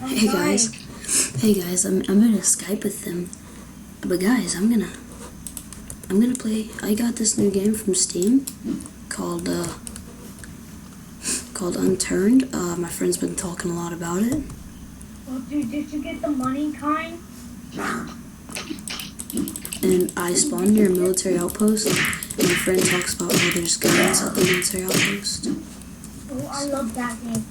Hey guys, I'm gonna Skype with them. But guys, I'm gonna play. I got this new game from Steam called Unturned. My friend's been talking a lot about it. Oh, dude, did you get the money kind? And I spawned near a military outpost. And my friend talks about how there's guns at the military outpost. Oh, I love that game.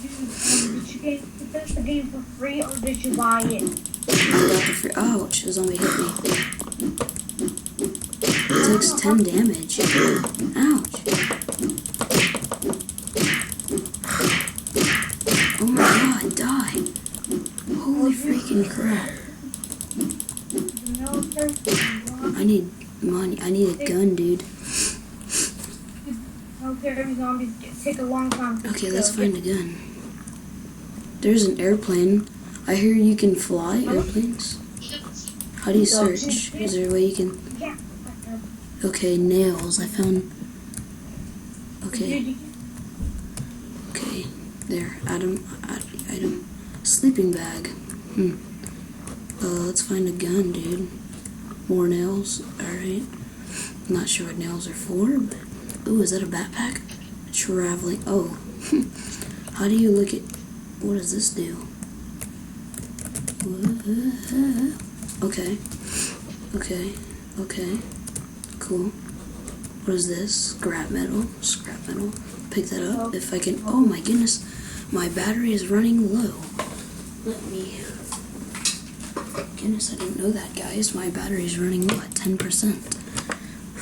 Dude, did you get the game for free or did you buy it? I got the free. Ouch! A zombie hit me. It takes 10 damage. Ouch! Oh my god, die! Holy freaking crap! I need money. I need a gun, dude. Military zombies take a long time. Okay, let's find a gun. There's an airplane. I hear you can fly airplanes. How do you search? Is there a way you can... Okay, nails. I found... Okay. Okay, there. Item. Sleeping bag. Let's find a gun, dude. More nails. Alright. I'm not sure what nails are for, but... Ooh, is that a backpack? Traveling. Oh. How do you look at... What does this do? Okay. Okay. Okay. Cool. What is this? Scrap metal. Scrap metal. Pick that up if I can. Oh my goodness. My battery is running low. Let me... Goodness, I didn't know that, guys. My battery is running low at 10%.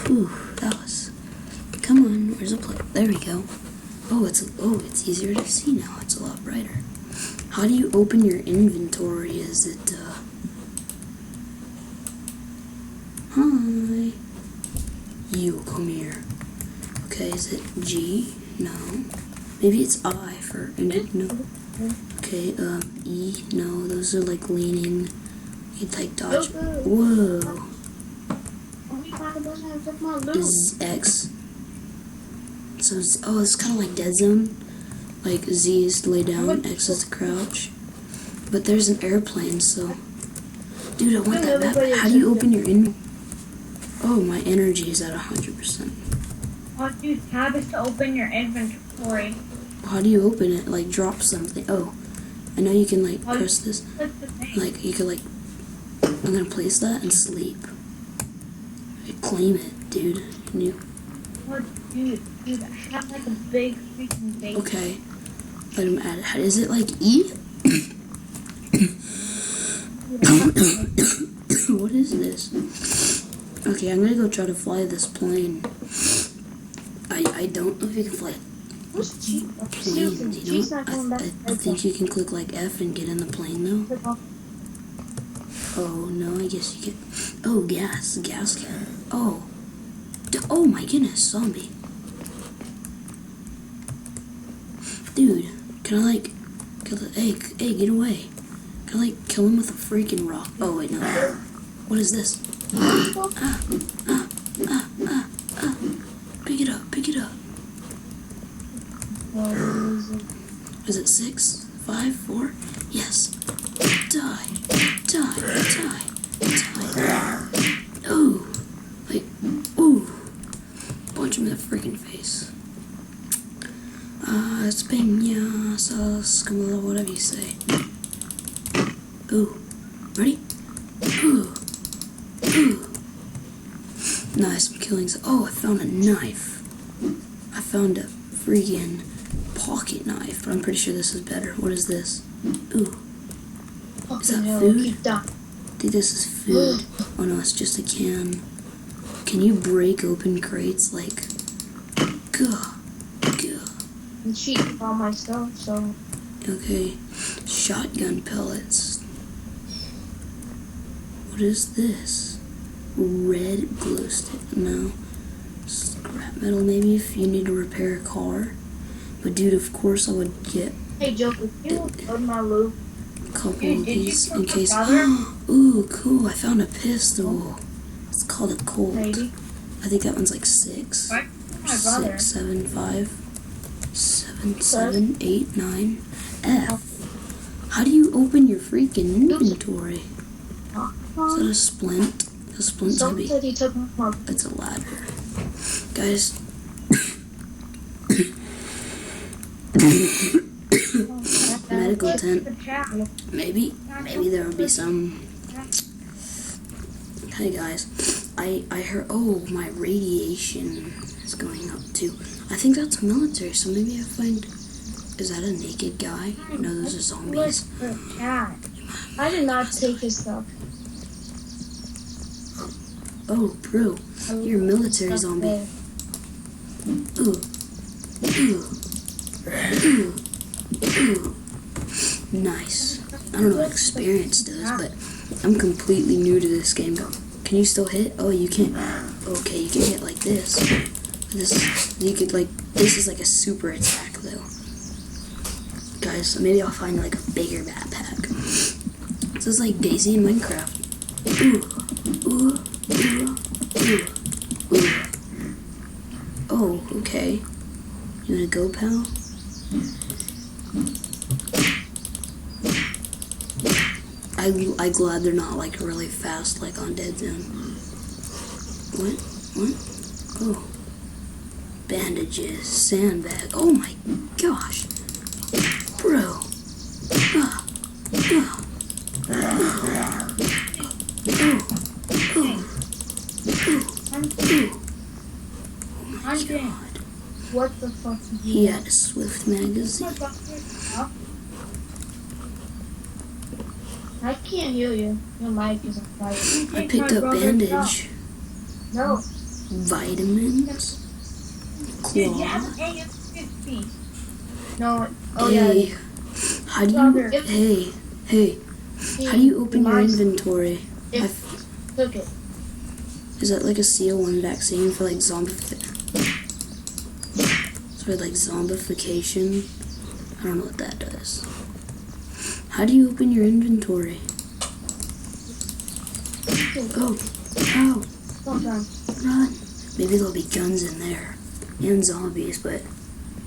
Whew, that was... Come on, where's the play? There we go. Oh, it's easier to see now. It's a lot brighter. How do you open your inventory? Is it, Hi. You, come here. Okay, is it G? No. Maybe it's I for... No. Okay, E? No, those are like leaning. You'd like dodge. Whoa. Is X. So, it's kind of like Dead Zone. Like, Z is to lay down, X is to crouch. But there's an airplane, so... Dude, I want that map. How do you open your Oh, my energy is at 100%. Dude, tab is to open your inventory. How do you open it? Like, drop something. Oh, I know you can, like, press this. Like, you can, like... I'm gonna place that and sleep. Claim it, dude. And you... Dude, I have like a big freaking base. Okay. Let him add it. Is it like E? What is this? Okay, I'm gonna go try to fly this plane. I don't know if you can fly planes, you know? I think you can click like F and get in the plane though. Oh, no, I guess you can. Oh, gas can. Oh. Oh my goodness, zombie. Dude, can I like kill the hey, get away. Can I like kill him with a freaking rock? Oh wait, no. What is this? Pick it up. Is it 6, 5, 4? Yes. Die. Oh. Like, ooh. Punch him in the freaking face. Espina, whatever you say. Ooh. Ready? Ooh. Nice, I'm killing some. Oh, I found a knife. I found a freaking pocket knife, but I'm pretty sure this is better. What is this? Ooh. Is that food? I think this is food. Oh no, it's just a can. Can you break open crates like... Gah. I'm cheating all my stuff, so... Okay. Shotgun pellets. What is this? Red glow stick. No. Scrap metal maybe if you need to repair a car. But dude, of course I would get... Hey Joe, could you load my loot? A couple of these in case... Ooh, cool. I found a pistol. It's called a Colt. Maybe. I think that one's like 6. 6, 7, 5, 7, 7, 8, 9. F. How do you you open your freaking inventory? Is that a splint? A splint's Someone heavy. said he took more. It's a ladder. Guys. Medical tent. Maybe there will be some. Hey guys, I heard. Oh, my radiation is going up too. I think that's military. So maybe I find. Is that a naked guy? No, those are zombies. I did not take his stuff. Oh, bro, you're a military zombie. Ooh. Ooh. Ooh. Ooh. Nice. I don't know what experience does, but I'm completely new to this game. Can you still hit? Oh, you can't. Okay, you can hit like this. This is like a super attack though. Guys, so maybe I'll find like a bigger backpack. This is like Daisy in Minecraft. Ooh. Ooh. Ooh. Ooh. Ooh. Oh, okay. You wanna go, pal? I'm glad they're not like really fast like on Dead Zone. What? What? Oh. Bandages, sandbag. Oh my gosh. Bro. Ah. Ah. Oh my god. What the fuck? He had a Swift magazine. I can't hear you. Your mic is on fire. I picked up bandage. No. Vitamins. Claw. No. Oh Hey. yeah. How do you? Hey. How do you open your inventory? Took it. Is that like a CL1 vaccine for like zombification? I don't know what that does. How do you open your inventory? Oh, ow, run. Maybe there'll be guns in there. And zombies, but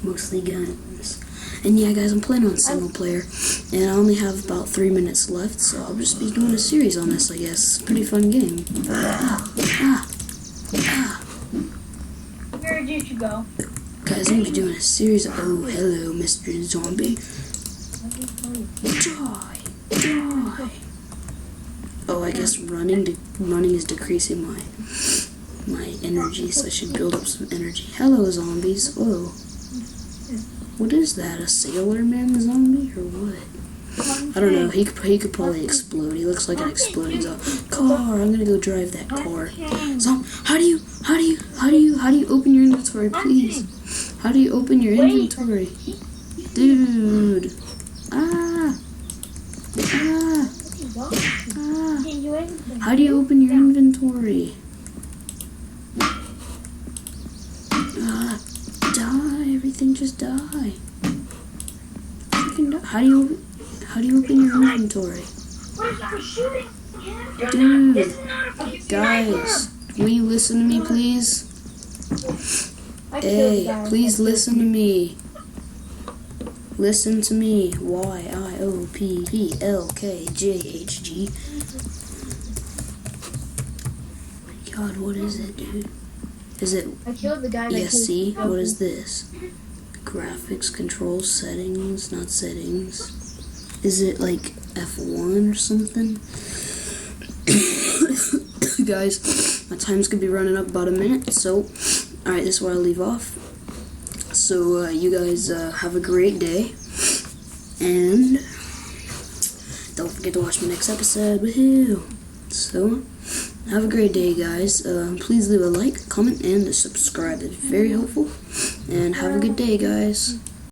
mostly guns. And yeah, guys, I'm playing on single player. And I only have about 3 minutes left, so I'll just be doing a series on this, I guess. Pretty fun game. Where did you go? Guys, I'm gonna be doing a series. Oh, hello, Mr. Zombie. Die. Oh, I guess running is decreasing my energy, so I should build up some energy. Hello, zombies. Whoa. What is that? A Sailorman zombie or what? I don't know. He could probably explode. He looks like an exploding zombie. Car. I'm gonna go drive that car. How do you open your inventory, please? How do you open your inventory, dude? How do you open your inventory? Die! Everything just die. Freaking die. How do you open your inventory? Dude, guys, will you listen to me, please? Hey, please listen to me. Listen to me. YIOPPLKJHG. God, what is it, dude? Is it I killed the guy that ESC? What is this? Graphics, control, settings, not settings. Is it like F1 or something? Guys, my time's gonna be running up about a minute, so alright, this is where I'll leave off. So you guys have a great day, and don't forget to watch my next episode. Woohoo! So have a great day, guys. Please leave a like, comment, and subscribe. It's very helpful. And have a good day, guys.